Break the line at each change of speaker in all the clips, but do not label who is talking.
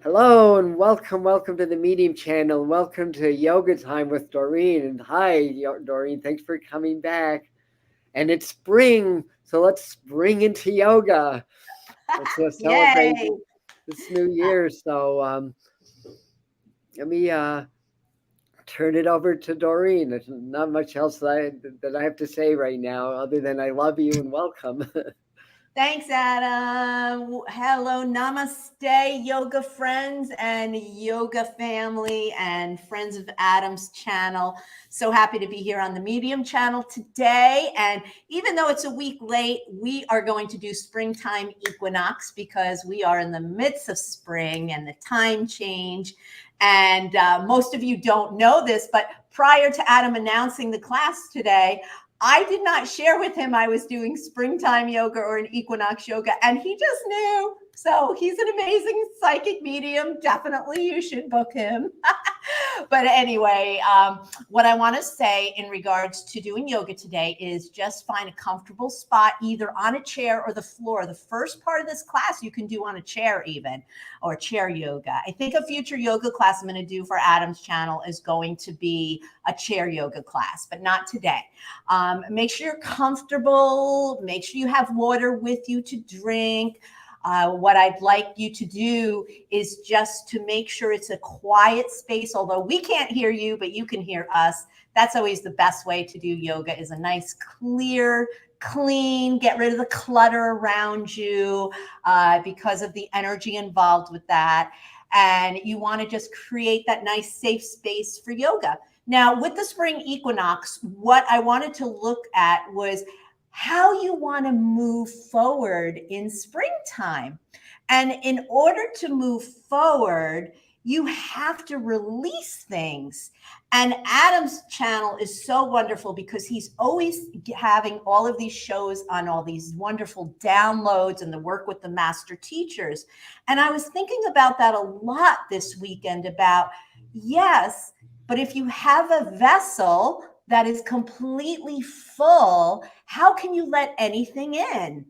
Hello and welcome to the Medium channel. Welcome to Yoga Time with Doreen. And hi, Doreen. Thanks for coming back. And it's spring, so let's spring into yoga. Let's celebrate
Yay.
this new year. So let me turn it over to Doreen. There's not much else that I have to say right now, other than I love you and welcome.
Thanks, Adam. Hello, namaste, yoga friends and yoga family and friends of Adam's channel. So happy to be here on the Medium channel today. And even though it's a week late, we are going to do springtime equinox because we are in the midst of spring and the time change. And most of you don't know this, but prior to Adam announcing the class today, I did not share with him I was doing springtime yoga or an equinox yoga, and he just knew. So he's an amazing psychic medium. Definitely you should book him. But anyway, what I want to say in regards to doing yoga today is just find a comfortable spot, either on a chair or the floor. The first part of this class you can do on a chair even, or chair yoga. I think a future yoga class I'm going to do for Adam's channel is going to be a chair yoga class, but not today. Make sure you're comfortable. Make sure you have water with you to drink. What I'd like you to do is just to make sure it's a quiet space, although we can't hear you, but you can hear us. That's always the best way to do yoga, is a nice, clear, clean, get rid of the clutter around you because of the energy involved with that. And you want to just create that nice, safe space for yoga. Now, with the spring equinox, what I wanted to look at was how you want to move forward in springtime. And in order to move forward, you have to release things. And Adam's channel is so wonderful because he's always having all of these shows on all these wonderful downloads and the work with the master teachers. And I was thinking about that a lot this weekend about, yes, but if you have a vessel that is completely full, how can you let anything in?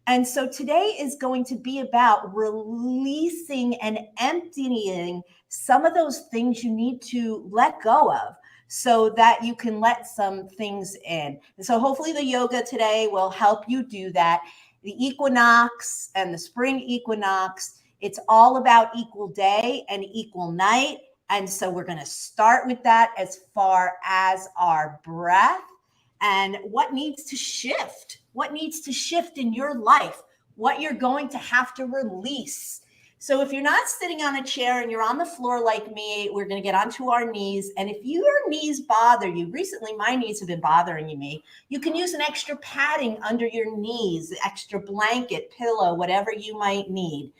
And so today is going to be about releasing and emptying some of those things you need to let go of so that you can let some things in. And so hopefully the yoga today will help you do that. The equinox and the spring equinox, it's all about equal day and equal night. And so we're going to start with that as far as our breath and what needs to shift, what needs to shift in your life, what you're going to have to release. So if you're not sitting on a chair and you're on the floor like me, we're going to get onto our knees. And if your knees bother you, recently my knees have been bothering me, you can use an extra padding under your knees, extra blanket, pillow, whatever you might need.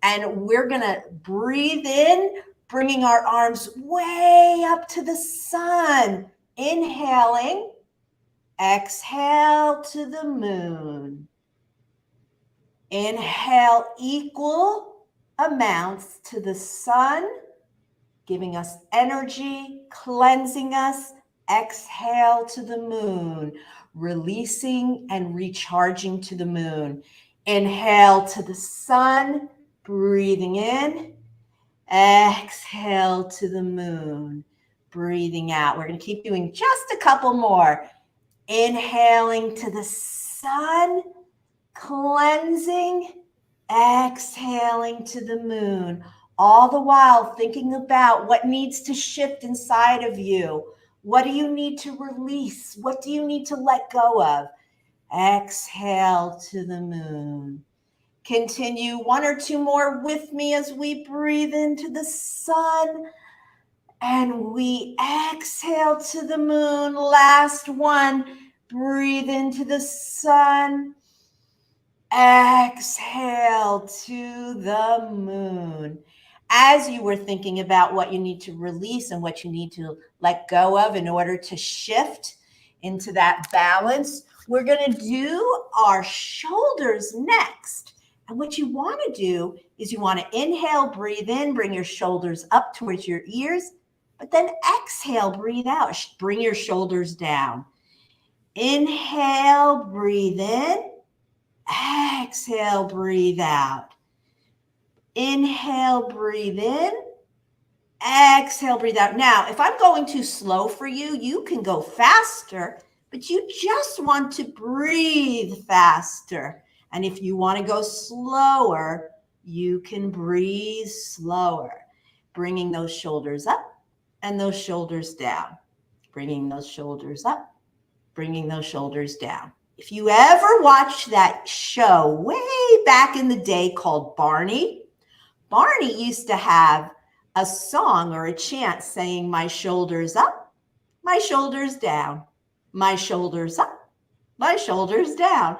And we're going to breathe in, bringing our arms way up to the sun. Inhaling, exhale to the moon. Inhale equal amounts to the sun, giving us energy, cleansing us. Exhale to the moon, releasing and recharging to the moon. Inhale to the sun, breathing in. Exhale to the moon, breathing out. We're going to keep doing just a couple more. Inhaling to the sun, cleansing, exhaling to the moon. All the while thinking about what needs to shift inside of you. What do you need to release? What do you need to let go of? Exhale to the moon. Continue one or two more with me as we breathe into the sun and we exhale to the moon. Last one. Breathe into the sun. Exhale to the moon. As you were thinking about what you need to release and what you need to let go of in order to shift into that balance, we're going to do our shoulders next. And what you want to do is you want to inhale, breathe in, bring your shoulders up towards your ears, but then exhale, breathe out, bring your shoulders down. Inhale, breathe in, exhale, breathe out. Inhale, breathe in. Exhale, breathe out. Now, if I'm going too slow for you, you can go faster, but you just want to breathe faster. And if you want to go slower, you can breathe slower, bringing those shoulders up and those shoulders down, bringing those shoulders up, bringing those shoulders down. If you ever watched that show way back in the day called Barney used to have a song or a chant saying, my shoulders up, my shoulders down, my shoulders up, my shoulders down.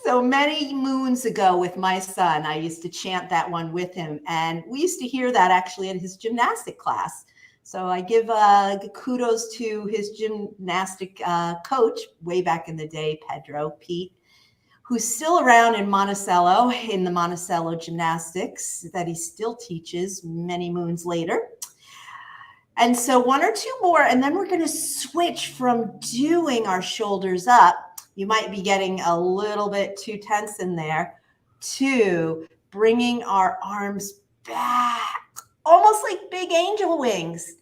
So many moons ago with my son, I used to chant that one with him. And we used to hear that actually in his gymnastic class. So I give kudos to his gymnastic coach way back in the day, Pete, who's still around in Monticello, in the Monticello gymnastics that he still teaches many moons later. And so one or two more, and then we're going to switch from doing our shoulders up. You might be getting a little bit too tense in there, to bringing our arms back, almost like big angel wings,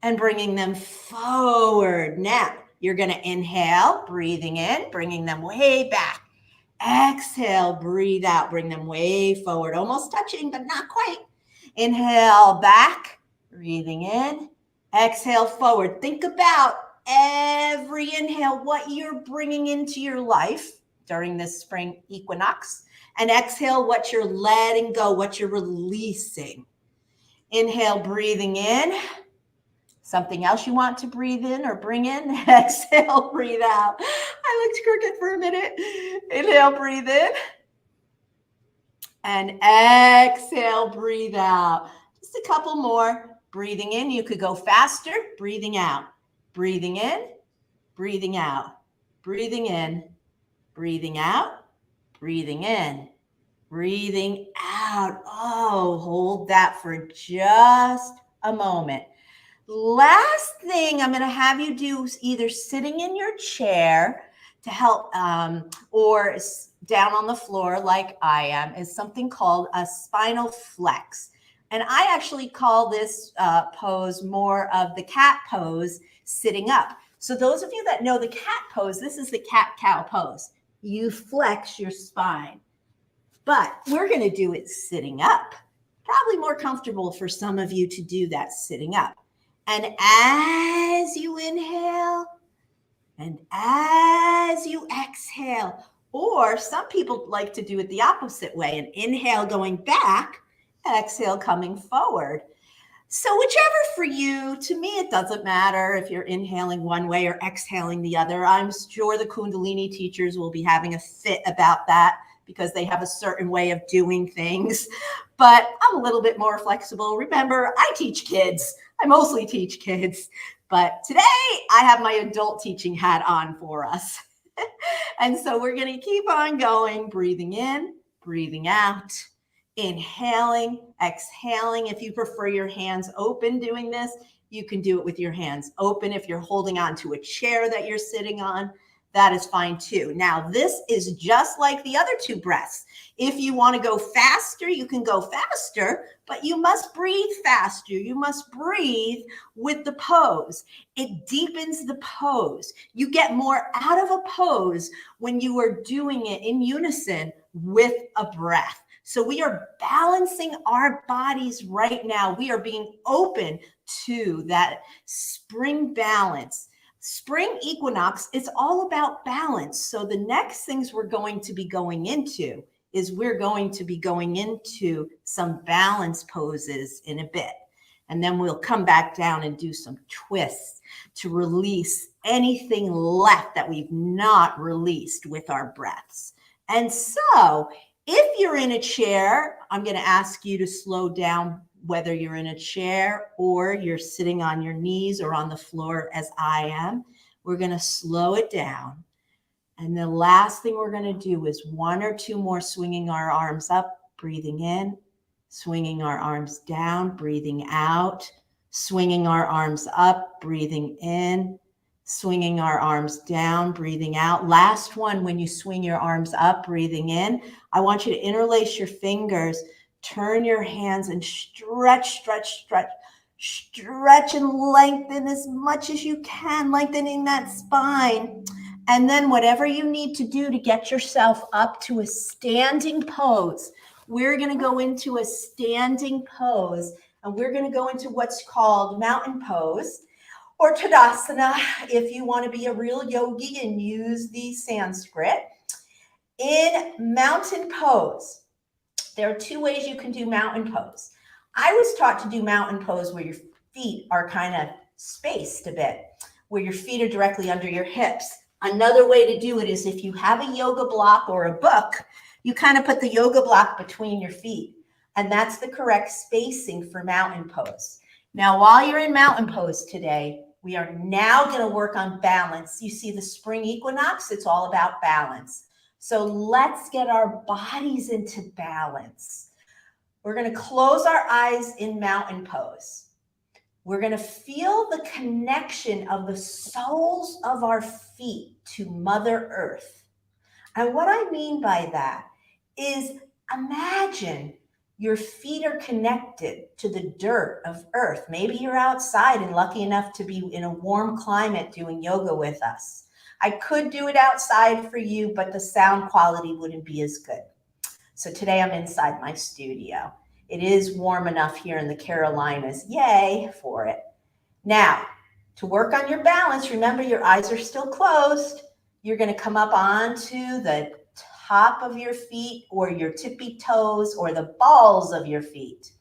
and bringing them forward. Now, you're going to inhale, breathing in, bringing them way back. Exhale, breathe out, bring them way forward, almost touching, but not quite. Inhale, back, breathing in. Exhale, forward. Think about every inhale, what you're bringing into your life during this spring equinox. And exhale, what you're letting go, what you're releasing. Inhale, breathing in. Something else you want to breathe in or bring in. Exhale, breathe out. I looked crooked for a minute. Inhale, breathe in. And exhale, breathe out. Just a couple more. Breathing in, you could go faster. Breathing out. Breathing in, breathing out. Breathing in, breathing out. Breathing in, breathing out. Oh, hold that for just a moment. Last thing I'm going to have you do is either sitting in your chair to help or down on the floor like I am, is something called a spinal flex. And I actually call this pose more of the cat pose, sitting up. So those of you that know the cat pose, this is the cat-cow pose. You flex your spine. But we're going to do it sitting up. Probably more comfortable for some of you to do that sitting up. And as you inhale and as you exhale, or some people like to do it the opposite way, and inhale going back, exhale coming forward. So whichever for you, to me, it doesn't matter if you're inhaling one way or exhaling the other. I'm sure the Kundalini teachers will be having a fit about that because they have a certain way of doing things. But I'm a little bit more flexible. Remember, I teach kids. I mostly teach kids, but today I have my adult teaching hat on for us. And so we're going to keep on going, breathing in, breathing out, inhaling, exhaling. If you prefer your hands open doing this, you can do it with your hands open. If you're holding on to a chair that you're sitting on, that is fine too. Now, this is just like the other two breaths. If you want to go faster, you can go faster, but you must breathe faster. You must breathe with the pose. It deepens the pose. You get more out of a pose when you are doing it in unison with a breath. So we are balancing our bodies right now. We are being open to that spring balance. Spring equinox is all about balance. So the next things we're going to be going into is we're going to be going into some balance poses in a bit. And then we'll come back down and do some twists to release anything left that we've not released with our breaths. And so if you're in a chair, I'm going to ask you to slow down, whether you're in a chair or you're sitting on your knees or on the floor as I am. We're going to slow it down. And the last thing we're going to do is one or two more swinging our arms up, breathing in, swinging our arms down, breathing out, swinging our arms up, breathing in, swinging our arms down, breathing out. Last one, when you swing your arms up, breathing in, I want you to interlace your fingers Turn your hands and stretch, stretch, stretch. Stretch and lengthen as much as you can, lengthening that spine. And then whatever you need to do to get yourself up to a standing pose, we're going to go into a standing pose, and we're going to go into what's called mountain pose or Tadasana if you want to be a real yogi and use the Sanskrit. In mountain pose, there are two ways you can do mountain pose. I was taught to do mountain pose where your feet are kind of spaced a bit, where your feet are directly under your hips. Another way to do it is if you have a yoga block or a book, you kind of put the yoga block between your feet. And that's the correct spacing for mountain pose. Now, while you're in mountain pose today, we are now going to work on balance. You see the spring equinox, it's all about balance. So let's get our bodies into balance. We're going to close our eyes in mountain pose. We're going to feel the connection of the soles of our feet to Mother Earth. And what I mean by that is imagine your feet are connected to the dirt of Earth. Maybe you're outside and lucky enough to be in a warm climate doing yoga with us. I could do it outside for you, but the sound quality wouldn't be as good. So today I'm inside my studio. It is warm enough here in the Carolinas. Yay for it. Now, to work on your balance, remember your eyes are still closed. You're going to come up onto the top of your feet or your tippy toes or the balls of your feet.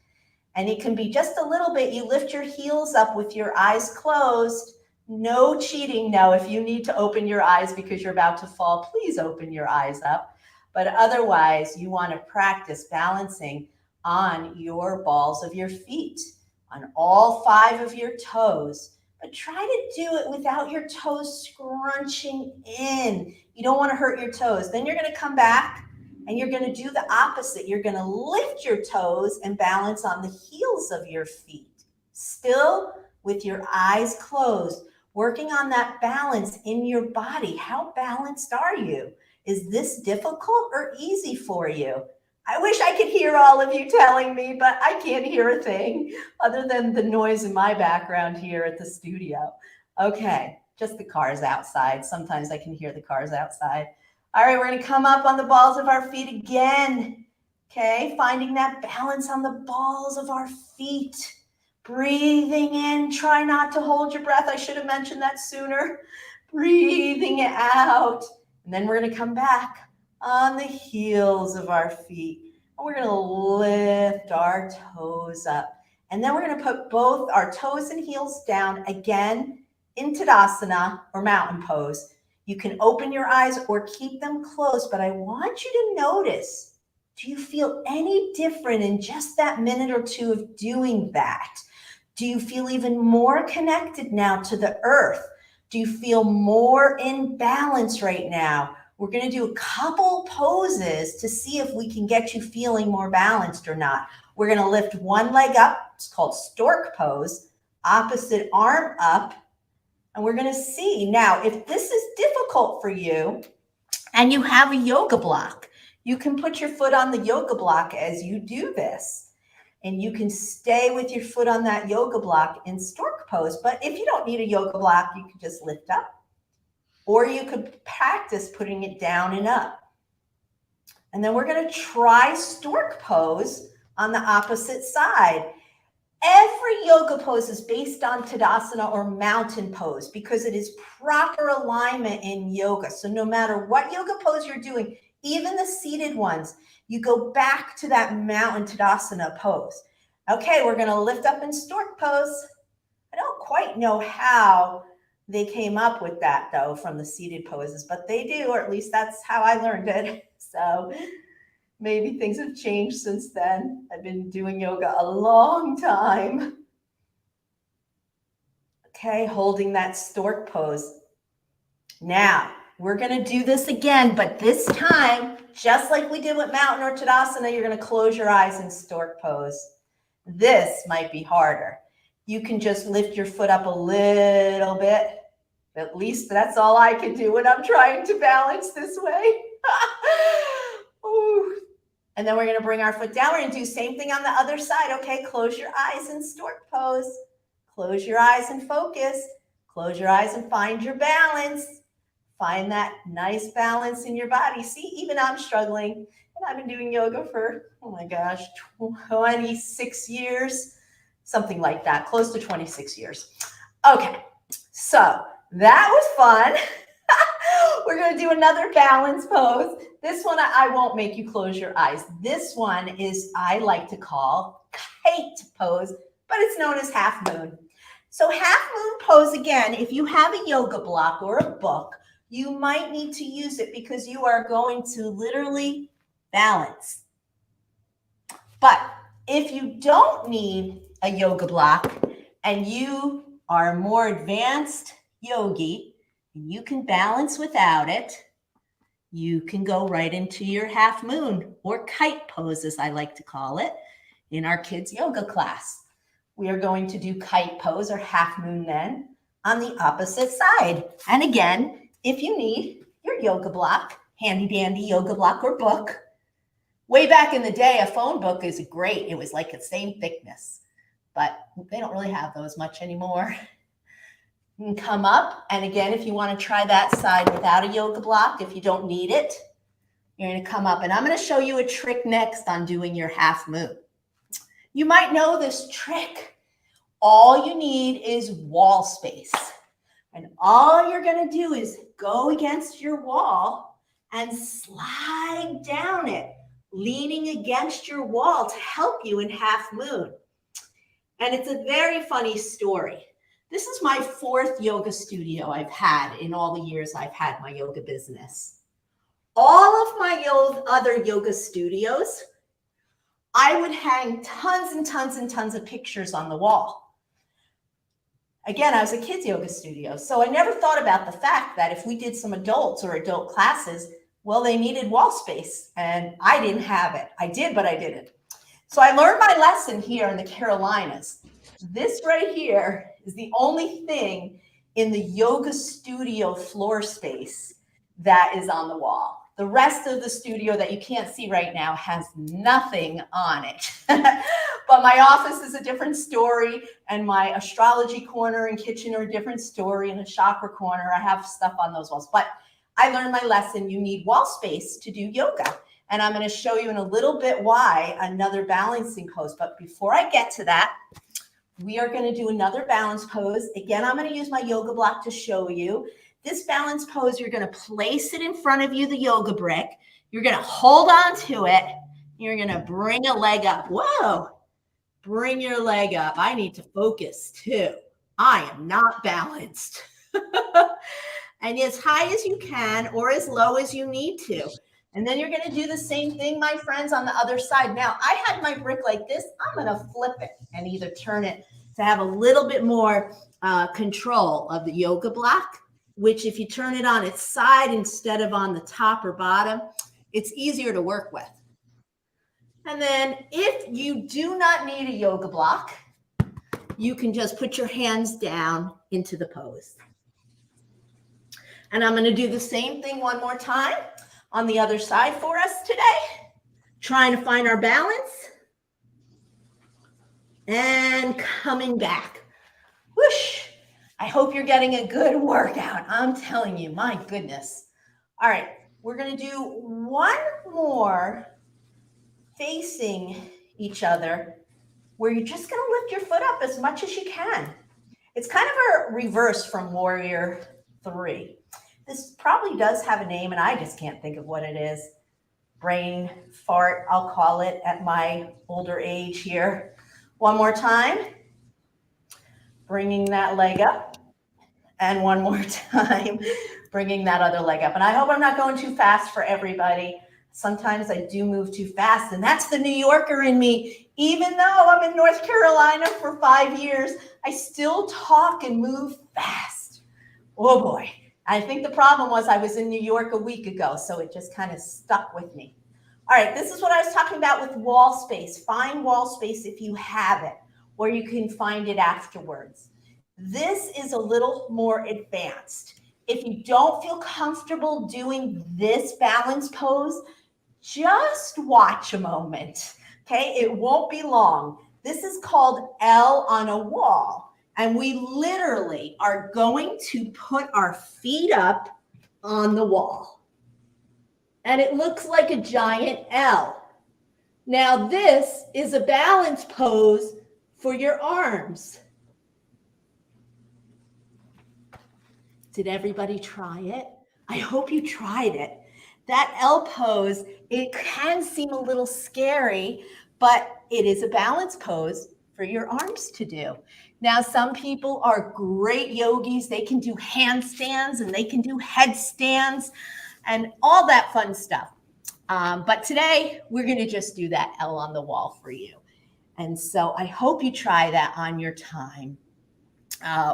And it can be just a little bit. You lift your heels up with your eyes closed. No cheating. Now, if you need to open your eyes because you're about to fall, please open your eyes up. But otherwise, you want to practice balancing on your balls of your feet, on all 5 of your toes. But try to do it without your toes scrunching in. You don't want to hurt your toes. Then you're going to come back and you're going to do the opposite. You're going to lift your toes and balance on the heels of your feet. Still with your eyes closed, working on that balance in your body. How balanced are you? Is this difficult or easy for you? I wish I could hear all of you telling me, but I can't hear a thing other than the noise in my background here at the studio. Okay, just the cars outside. Sometimes I can hear the cars outside. All right, we're going to come up on the balls of our feet again. Okay, finding that balance on the balls of our feet. Breathing in, try not to hold your breath. I should have mentioned that sooner. Breathing it out. And then we're going to come back on the heels of our feet. And we're going to lift our toes up. And then we're going to put both our toes and heels down again in Tadasana or mountain pose. You can open your eyes or keep them closed, but I want you to notice, do you feel any different in just that minute or two of doing that? Do you feel even more connected now to the earth? Do you feel more in balance right now? We're going to do a couple poses to see if we can get you feeling more balanced or not. We're going to lift one leg up. It's called stork pose. Opposite arm up. And we're going to see. Now, if this is difficult for you and you have a yoga block, you can put your foot on the yoga block as you do this. And you can stay with your foot on that yoga block in stork pose. But if you don't need a yoga block, you can just lift up. Or you could practice putting it down and up. And then we're going to try stork pose on the opposite side. Every yoga pose is based on Tadasana or mountain pose because it is proper alignment in yoga. So no matter what yoga pose you're doing, even the seated ones, you go back to that mountain Tadasana pose. Okay, we're going to lift up in stork pose. I don't quite know how they came up with that, though, from the seated poses, but they do, or at least that's how I learned it. So maybe things have changed since then. I've been doing yoga a long time. Okay, holding that stork pose. Now, we're going to do this again, but this time, just like we did with mountain or Tadasana, you're going to close your eyes in stork pose. This might be harder. You can just lift your foot up a little bit. At least that's all I can do when I'm trying to balance this way. Ooh. And then we're going to bring our foot down. We're going to do the same thing on the other side. Okay, close your eyes and stork pose. Close your eyes and focus. Close your eyes and find your balance. Find that nice balance in your body. See, even I'm struggling. And I've been doing yoga for, oh my gosh, 26 years, something like that, close to 26 years. Okay, so that was fun. We're going to do another balance pose. This one, I won't make you close your eyes. This one is, I like to call kite pose, but it's known as half moon. So half moon pose, again, if you have a yoga block or a book, you might need to use it because you are going to literally balance. But if you don't need a yoga block and you are a more advanced yogi, and you can balance without it, you can go right into your half moon or kite pose, as I like to call it, in our kids' yoga class. We are going to do kite pose or half moon then on the opposite side. And again, if you need your yoga block, handy dandy yoga block or book. Way back in the day, a phone book is great. It was like the same thickness, but they don't really have those much anymore. You can come up, and again, if you want to try that side without a yoga block, if you don't need it, you're going to come up, and I'm going to show you a trick next on doing your half moon. You might know this trick. All you need is wall space, and all you're going to do is go against your wall and slide down it, leaning against your wall to help you in half moon. And it's a very funny story. This is my 4th yoga studio I've had in all the years I've had my yoga business. All of my other yoga studios, I would hang tons and tons and tons of pictures on the wall. Again, I was a kids yoga studio, so I never thought about the fact that if we did some adults or adult classes, well, they needed wall space, and I didn't have it. I did, but I didn't. So I learned my lesson here in the Carolinas. This right here is the only thing in the yoga studio floor space that is on the wall. The rest of the studio that you can't see right now has nothing on it. But my office is a different story, and my astrology corner and kitchen are a different story, and a chakra corner, I have stuff on those walls. But I learned my lesson. You need wall space to do yoga. And I'm going to show you in a little bit why another balancing pose. But before I get to that, we are going to do another balance pose. Again, I'm going to use my yoga block to show you. This balance pose, you're going to place it in front of you, the yoga brick. You're going to hold on to it. You're going to bring a leg up. Whoa. Bring your leg up. I need to focus too. I am not balanced. And as high as you can or as low as you need to. And then you're going to do the same thing, my friends, on the other side. Now, I had my brick like this. I'm going to flip it and either turn it to have a little bit more control of the yoga block, which if you turn it on its side instead of on the top or bottom, it's easier to work with. And then if you do not need a yoga block, you can just put your hands down into the pose. And I'm going to do the same thing one more time on the other side for us today. Trying to find our balance. And coming back. Whoosh. I hope you're getting a good workout. I'm telling you, my goodness. All right, we're going to do one more facing each other where you're just going to lift your foot up as much as you can. It's kind of a reverse from Warrior 3. This probably does have a name, and I just can't think of what it is. Brain fart, I'll call it at my older age here. One more time. Bringing that leg up. And one more time, bringing that other leg up. And I hope I'm not going too fast for everybody. Sometimes I do move too fast, and that's the New Yorker in me. Even though I'm in North Carolina for 5 years, I still talk and move fast. Oh boy. I think the problem was I was in New York a week ago, so it just kind of stuck with me. All right, this is what I was talking about with wall space. Find wall space if you have it, or you can find it afterwards. This is a little more advanced. If you don't feel comfortable doing this balance pose, just watch a moment. Okay, it won't be long. This is called L on a wall. And we literally are going to put our feet up on the wall. And it looks like a giant L. Now, this is a balance pose for your arms. Did everybody try it? I hope you tried it. That L pose, it can seem a little scary, but it is a balance pose for your arms to do. Now, some people are great yogis. They can do handstands and they can do headstands and all that fun stuff. But today, we're going to just do that L on the wall for you. And so I hope you try that on your time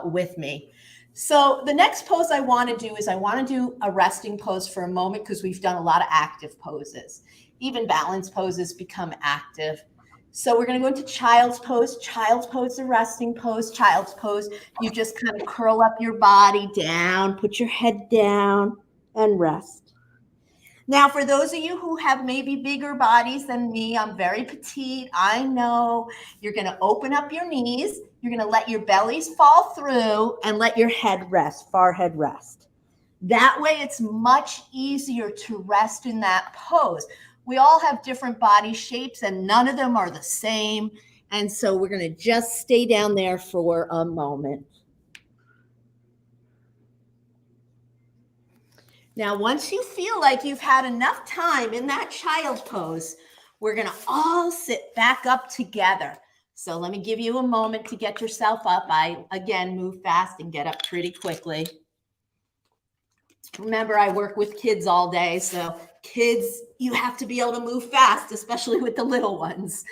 with me. So the next pose I want to do is I want to do a resting pose for a moment because we've done a lot of active poses. Even balance poses become active. So we're going to go into child's pose. Child's pose, the resting pose. Child's pose, you just kind of curl up your body down, put your head down, and rest. Now, for those of you who have maybe bigger bodies than me, I'm very petite. I know. You're going to open up your knees. You're going to let your bellies fall through and let your head rest, forehead rest. That way, it's much easier to rest in that pose. We all have different body shapes and none of them are the same. And so we're going to just stay down there for a moment. Now, once you feel like you've had enough time in that child pose, we're going to all sit back up together. So let me give you a moment to get yourself up. I, again, move fast and get up pretty quickly. Remember, I work with kids all day. So kids, you have to be able to move fast, especially with the little ones.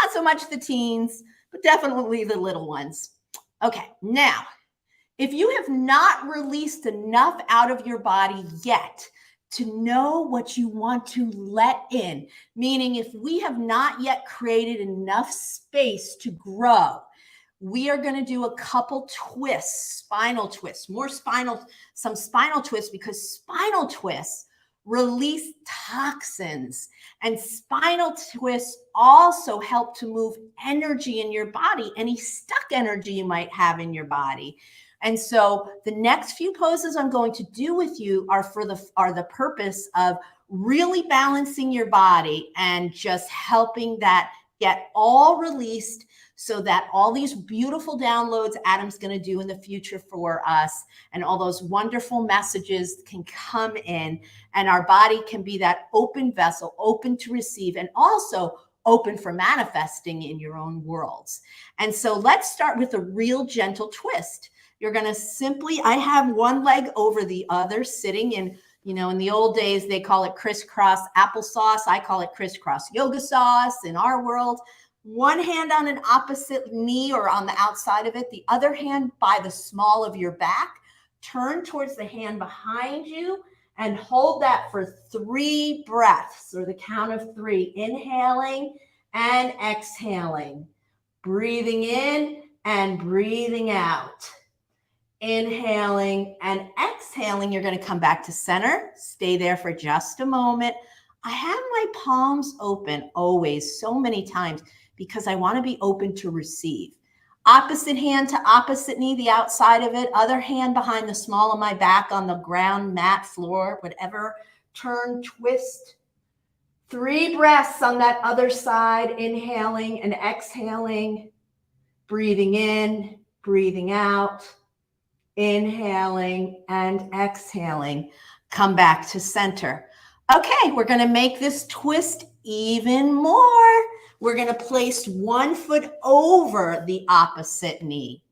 Not so much the teens, but definitely the little ones. Okay, now, if you have not released enough out of your body yet to know what you want to let in, meaning if we have not yet created enough space to grow, we are going to do a couple twists, spinal twists, some spinal twists, because spinal twists release toxins, and spinal twists also help to move energy in your body, any stuck energy you might have in your body. And so the next few poses I'm going to do with you are the purpose of really balancing your body and just helping that get all released so that all these beautiful downloads Adam's going to do in the future for us and all those wonderful messages can come in and our body can be that open vessel, open to receive, and also open for manifesting in your own worlds. And so let's start with a real gentle twist. You're going to simply, I have one leg over the other sitting in, in the old days, they call it crisscross applesauce. I call it crisscross yoga sauce in our world. One hand on an opposite knee or on the outside of it, the other hand by the small of your back. Turn towards the hand behind you and hold that for 3 breaths or the count of 3. Inhaling and exhaling. Breathing in and breathing out. Inhaling and exhaling, you're going to come back to center. Stay there for just a moment. I have my palms open always, so many times, because I want to be open to receive. Opposite hand to opposite knee, the outside of it. Other hand behind the small of my back on the ground, mat, floor, whatever. Turn, twist. 3 breaths on that other side. Inhaling and exhaling. Breathing in, breathing out. Inhaling and exhaling. Come back to center. Okay, we're going to make this twist even more. We're going to place 1 foot over the opposite knee.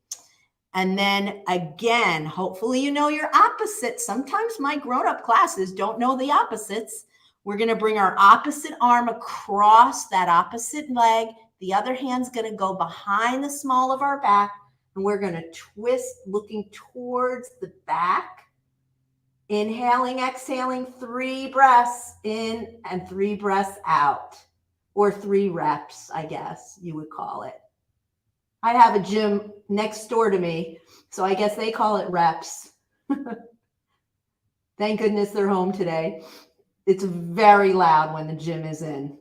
And then again, hopefully you know your opposite. Sometimes my grown-up classes don't know the opposites. We're going to bring our opposite arm across that opposite leg. The other hand's going to go behind the small of our back. And we're going to twist looking towards the back. Inhaling, exhaling, 3 breaths in and 3 breaths out. Or 3 reps, I guess you would call it. I have a gym next door to me, so I guess they call it reps. Thank goodness they're home today. It's very loud when the gym is in.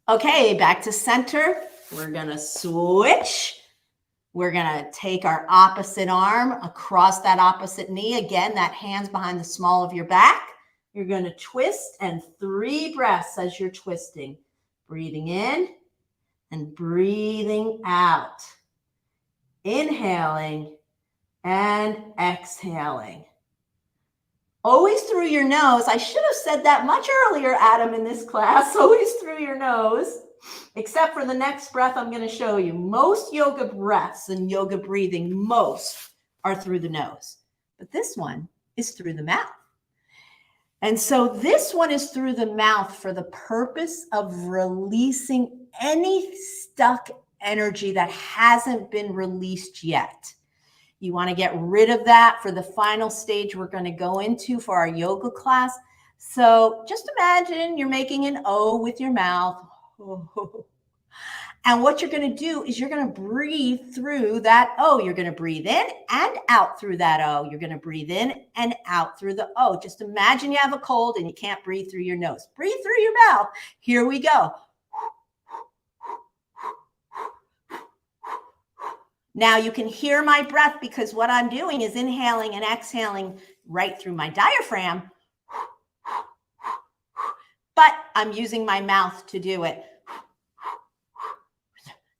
Okay, back to center. We're gonna switch. We're gonna take our opposite arm across that opposite knee. Again, that hand's behind the small of your back. You're gonna twist, and 3 breaths as you're twisting. Breathing in and breathing out. Inhaling and exhaling. Always through your nose. I should have said that much earlier, Adam, in this class. Always through your nose, except for the next breath I'm going to show you. Most yoga breaths and yoga breathing, most are through the nose. But this one is through the mouth. And so this one is through the mouth for the purpose of releasing any stuck energy that hasn't been released yet. You want to get rid of that for the final stage we're going to go into for our yoga class. So just imagine you're making an O with your mouth. And what you're going to do is you're going to breathe through that O. You're going to breathe in and out through that O. You're going to breathe in and out through the O. Just imagine you have a cold and you can't breathe through your nose. Breathe through your mouth. Here we go. Now you can hear my breath because what I'm doing is inhaling and exhaling right through my diaphragm, but I'm using my mouth to do it.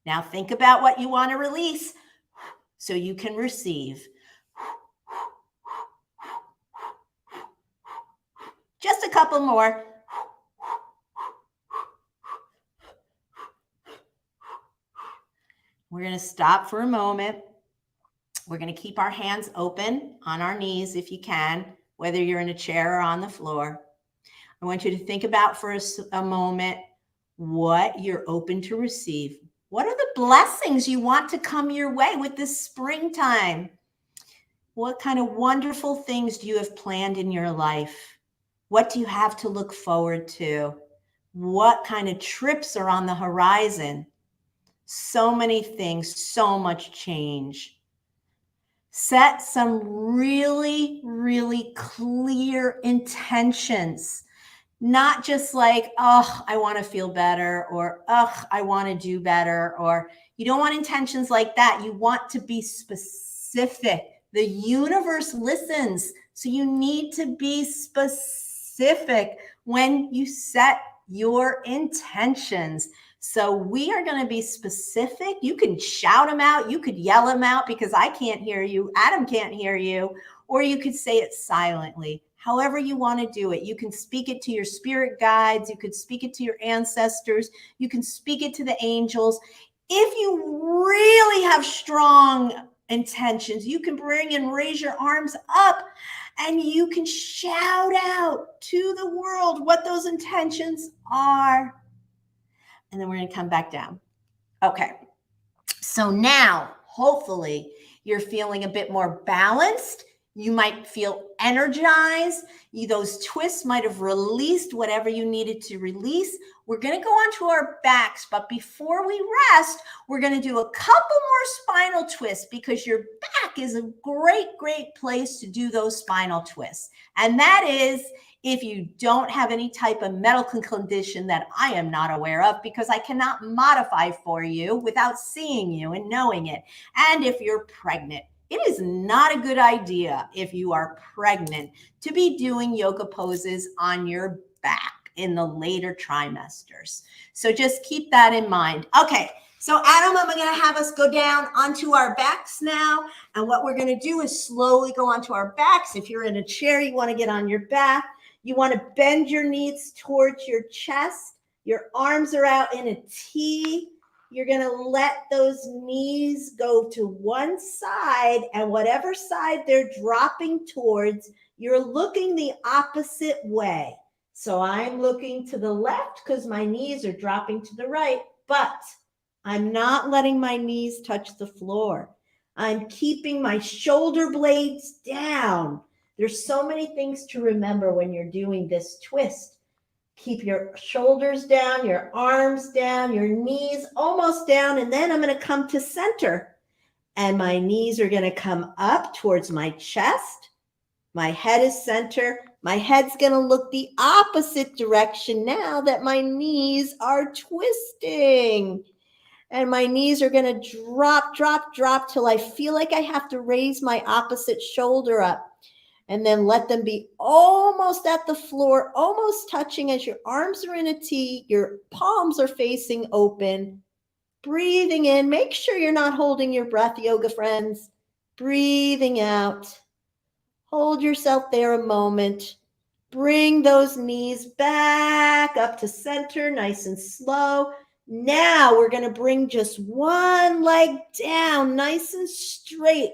Now think about what you want to release so you can receive. Just a couple more. We're going to stop for a moment. We're going to keep our hands open on our knees if you can, whether you're in a chair or on the floor. I want you to think about for a moment what you're open to receive. What are the blessings you want to come your way with this springtime? What kind of wonderful things do you have planned in your life? What do you have to look forward to? What kind of trips are on the horizon? So many things, so much change. Set some really, really clear intentions. Not just like, oh, I want to feel better, or, oh, I want to do better, or you don't want intentions like that. You want to be specific. The universe listens. So you need to be specific when you set your intentions. So we are going to be specific. You can shout them out. You could yell them out because I can't hear you. Adam can't hear you. Or you could say it silently. However you want to do it. You can speak it to your spirit guides. You could speak it to your ancestors. You can speak it to the angels. If you really have strong intentions, you can bring and raise your arms up and you can shout out to the world what those intentions are. And then we're going to come back down. Okay. So now, hopefully, you're feeling a bit more balanced. You might feel energized. Those twists might have released whatever you needed to release. We're going to go onto our backs, but before we rest, we're going to do a couple more spinal twists because your back is a great, great place to do those spinal twists. And that is if you don't have any type of medical condition that I am not aware of, because I cannot modify for you without seeing you and knowing it. And if you're pregnant, it is not a good idea if you are pregnant to be doing yoga poses on your back in the later trimesters. So just keep that in mind. Okay, so Adam, I'm going to have us go down onto our backs now. And what we're going to do is slowly go onto our backs. If you're in a chair, you want to get on your back. You want to bend your knees towards your chest. Your arms are out in a T. You're going to let those knees go to one side, and whatever side they're dropping towards, you're looking the opposite way. So I'm looking to the left because my knees are dropping to the right, but I'm not letting my knees touch the floor. I'm keeping my shoulder blades down. There's so many things to remember when you're doing this twist. Keep your shoulders down, your arms down, your knees almost down, and then I'm going to come to center. And my knees are going to come up towards my chest. My head is center. My head's going to look the opposite direction now that my knees are twisting. And my knees are going to drop, drop, drop till I feel like I have to raise my opposite shoulder up. And then let them be almost at the floor, almost touching as your arms are in a T, your palms are facing open. Breathing in, make sure you're not holding your breath, yoga friends. Breathing out. Hold yourself there a moment. Bring those knees back up to center, nice and slow. Now we're going to bring just one leg down, nice and straight,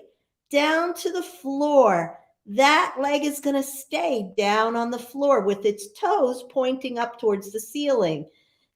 down to the floor. That leg is going to stay down on the floor with its toes pointing up towards the ceiling.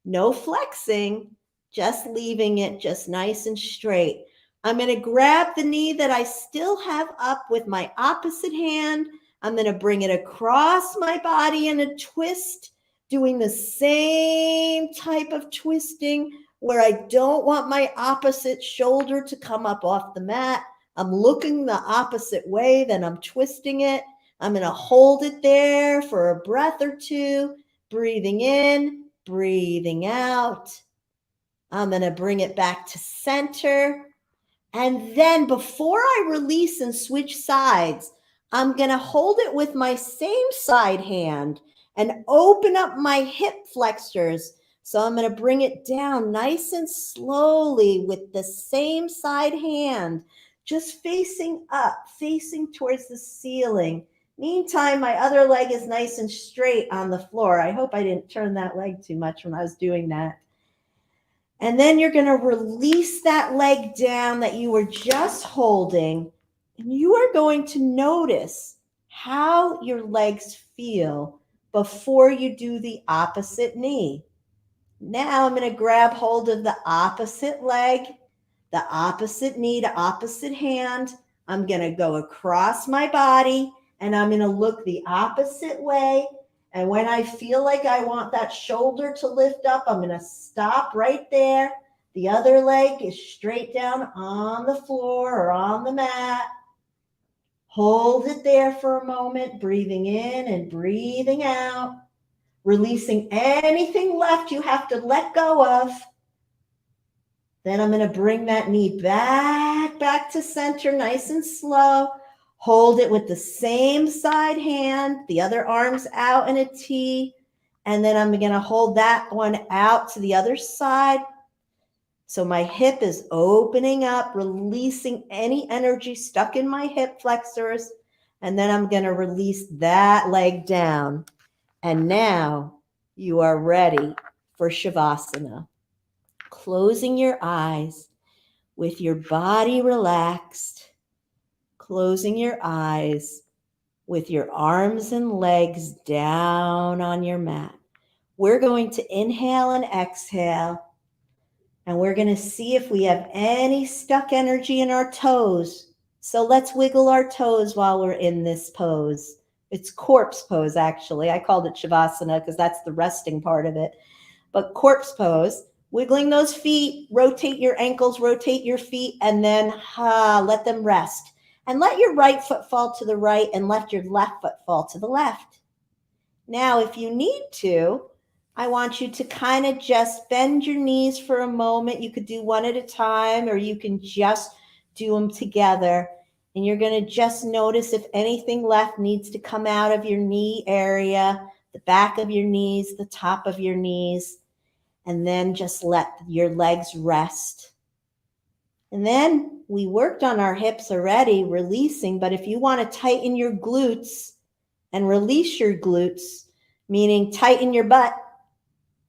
No flexing, just leaving it just nice and straight. I'm going to grab the knee that I still have up with my opposite hand. I'm going to bring it across my body in a twist, doing the same type of twisting where I don't want my opposite shoulder to come up off the mat. I'm looking the opposite way, then I'm twisting it. I'm going to hold it there for a breath or two, breathing in, breathing out. I'm going to bring it back to center. And then before I release and switch sides, I'm going to hold it with my same side hand and open up my hip flexors. So I'm going to bring it down nice and slowly with the same side hand, just facing up, facing towards the ceiling. Meantime, my other leg is nice and straight on the floor. I hope I didn't turn that leg too much when I was doing that. And then you're going to release that leg down that you were just holding. And you are going to notice how your legs feel before you do the opposite knee. Now I'm going to grab hold of the opposite leg, the opposite knee, the opposite hand. I'm going to go across my body and I'm going to look the opposite way. And when I feel like I want that shoulder to lift up, I'm going to stop right there. The other leg is straight down on the floor or on the mat. Hold it there for a moment, breathing in and breathing out, releasing anything left you have to let go of. Then I'm going to bring that knee back to center, nice and slow. Hold it with the same side hand, the other arm's out in a T. And then I'm going to hold that one out to the other side. So my hip is opening up, releasing any energy stuck in my hip flexors. And then I'm going to release that leg down. And now you are ready for Shavasana. Closing your eyes with your body relaxed. Closing your eyes with your arms and legs down on your mat. We're going to inhale and exhale, and we're going to see if we have any stuck energy in our toes. So let's wiggle our toes while we're in this pose. It's corpse pose, actually. I called it Shavasana because that's the resting part of it. But corpse pose, wiggling those feet, rotate your ankles, rotate your feet, and then let them rest. And let your right foot fall to the right and let your left foot fall to the left. Now, if you need to, I want you to kind of just bend your knees for a moment. You could do one at a time, or you can just do them together. And you're going to just notice if anything left needs to come out of your knee area, the back of your knees, the top of your knees, and then just let your legs rest. And then we worked on our hips already, releasing, but if you want to tighten your glutes and release your glutes, meaning tighten your butt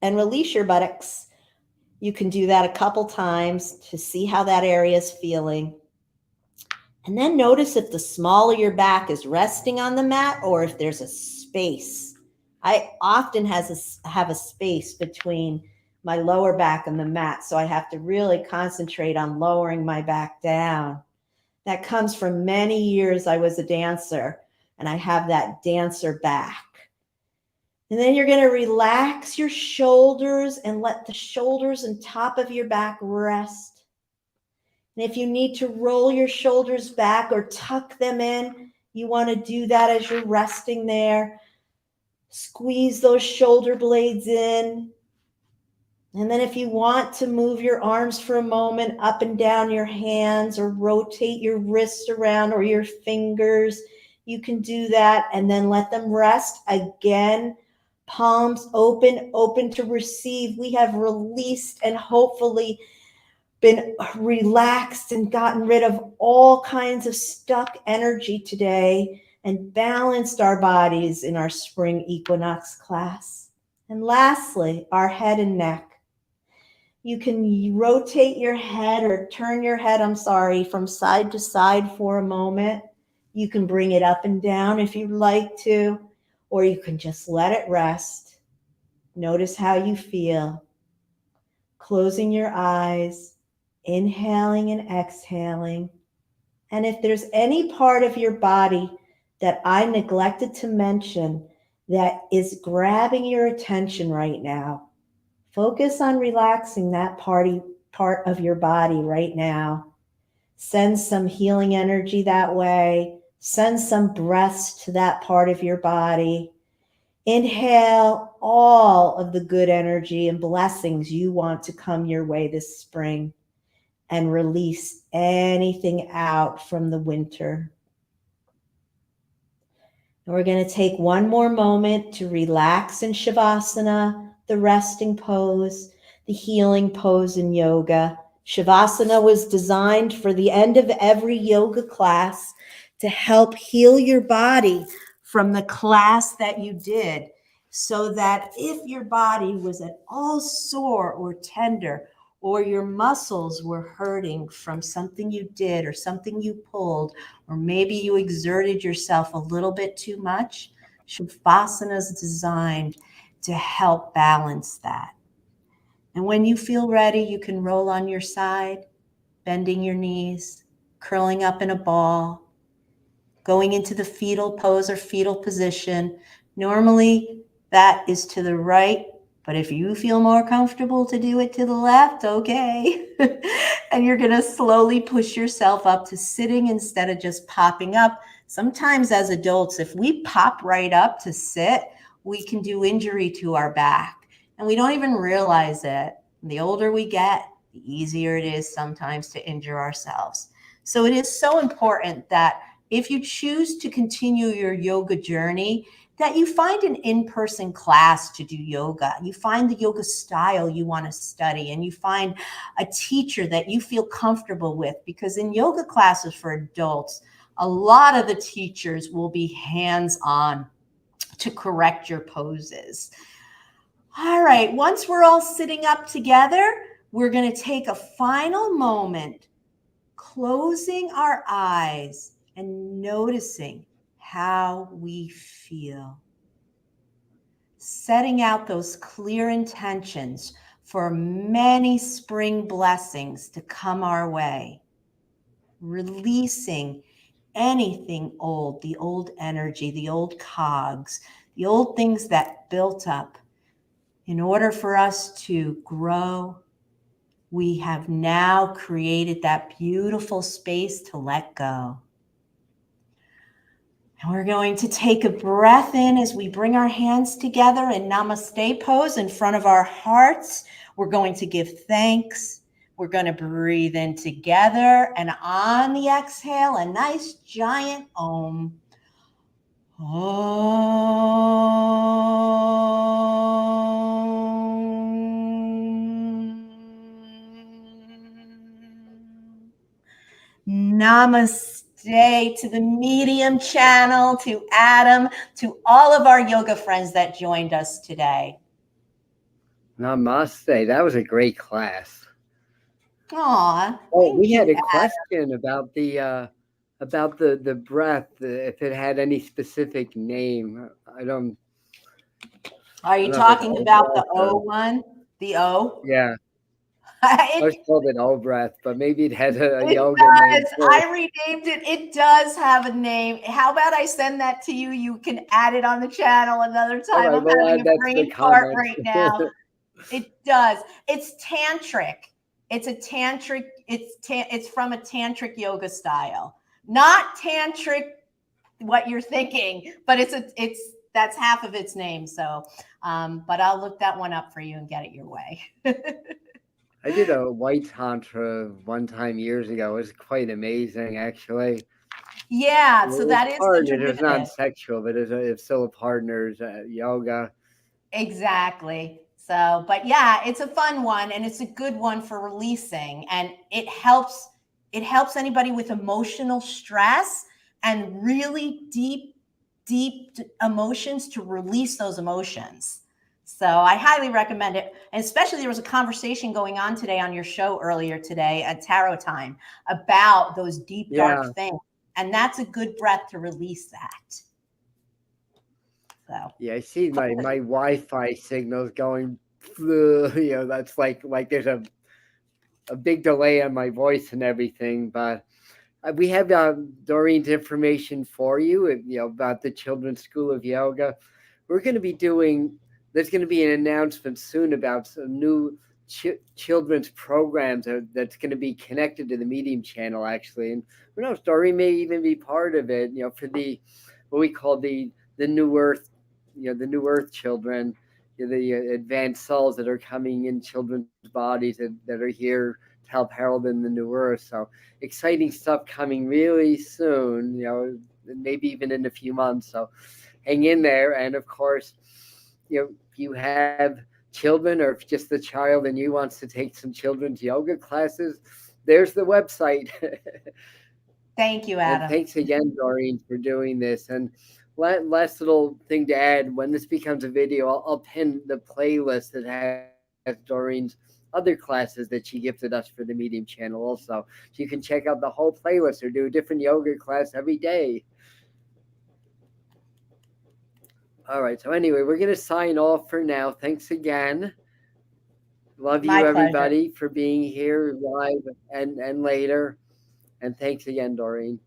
and release your buttocks, you can do that a couple times to see how that area is feeling. And then notice if the small of your back is resting on the mat or if there's a space. I often have a space between my lower back and the mat, so I have to really concentrate on lowering my back down. That comes from many years I was a dancer, and I have that dancer back. And then you're going to relax your shoulders and let the shoulders and top of your back rest. And if you need to roll your shoulders back or tuck them in, you want to do that as you're resting there. Squeeze those shoulder blades in. And then if you want to move your arms for a moment up and down your hands, or rotate your wrists around or your fingers, you can do that, and then let them rest again. Palms open, open to receive. We have released and hopefully been relaxed and gotten rid of all kinds of stuck energy today and balanced our bodies in our Spring Equinox class. And lastly, our head and neck. You can rotate your head or turn your head, from side to side for a moment. You can bring it up and down if you'd like to, or you can just let it rest. Notice how you feel. Closing your eyes, inhaling and exhaling. And if there's any part of your body that I neglected to mention that is grabbing your attention right now, focus on relaxing that part of your body right now. Send some healing energy that way. Send some breaths to that part of your body. Inhale all of the good energy and blessings you want to come your way this spring, and release anything out from the winter. And we're going to take one more moment to relax in Shavasana, the resting pose, the healing pose in yoga. Shavasana was designed for the end of every yoga class to help heal your body from the class that you did, so that if your body was at all sore or tender, or your muscles were hurting from something you did or something you pulled, or maybe you exerted yourself a little bit too much, Shavasana is designed to help balance that. And when you feel ready, you can roll on your side, bending your knees, curling up in a ball, going into the fetal pose or fetal position. Normally, that is to the right, but if you feel more comfortable to do it to the left, okay. And you're going to slowly push yourself up to sitting instead of just popping up. Sometimes as adults, if we pop right up to sit, we can do injury to our back, and we don't even realize it. The older we get, the easier it is sometimes to injure ourselves. So it is so important that if you choose to continue your yoga journey, that you find an in-person class to do yoga. You find the yoga style you want to study, and you find a teacher that you feel comfortable with, because in yoga classes for adults, a lot of the teachers will be hands-on to correct your poses. All right, once we're all sitting up together, we're going to take a final moment, closing our eyes and noticing how we feel. Setting out those clear intentions for many spring blessings to come our way. Releasing anything old, the old energy, the old cogs, the old things that built up. In order for us to grow, we have now created that beautiful space to let go. And we're going to take a breath in as we bring our hands together in Namaste pose in front of our hearts. We're going to give thanks. We're going to breathe in together, and on the exhale, a nice giant Om. Namaste to the Medium channel, to Adam, to all of our yoga friends that joined us today.
Namaste. That was a great class.
Aw,
Oh, we had a
Adam.
question about the breath, if it had any specific name.
Are you
I don't know if it's
talking about the
breath
O one? The O?
yeah. I
It
always called it O breath, but maybe it had a
It
yoga name
does.
too.
I renamed it. It does have a name. How about I send that to you? You can add it on the channel another
All
time.
right,
I'm
we'll
having
add
a
that to the
brain fart
comments.
right now. It does. It's tantric. It's a tantric. It's from a tantric yoga style. Not tantric, what you're thinking, but it's That's half of its name. So, but I'll look that one up for you and get it your way.
I did a white tantra one time years ago. It was quite amazing, actually.
Yeah, so
It's
that is the
partnered. It's
derivative.
non-sexual, but it's still a partner's yoga.
Exactly. So, but yeah, it's a fun one and it's a good one for releasing, and it helps anybody with emotional stress and really deep emotions to release those emotions. So, I highly recommend it. And especially there was a conversation going on today on your show earlier today at Tarot Time about those deep dark
Yeah,
things. And that's a good breath to release that. So,
yeah. I see my Wi-Fi signals going. That's like there's a big delay on my voice and everything. But we have Doreen's information for you. About the Children's School of Yoga. We're going to be doing. There's going to be an announcement soon about some new children's programs that's going to be connected to the Medium channel, actually. And who knows, Doreen may even be part of it. For the what we call the New Earth, the New Earth children, the advanced souls that are coming in children's bodies that are here to help herald in the New Earth. So exciting stuff coming really soon. Maybe even in a few months. So hang in there. And of course, if you have children, or if just the child and you wants to take some children's yoga classes, there's the website.
thank you,
And
Adam.
thanks again, Doreen, for doing this. And last little thing to add: when this becomes a video, I'll pin the playlist that has Doreen's other classes that she gifted us for the Medium channel also. So you can check out the whole playlist or do a different yoga class every day. All right. So anyway, we're going to sign off for now. Thanks again. Love
My
you,
pleasure.
everybody, for being here live and later. And thanks again, Doreen.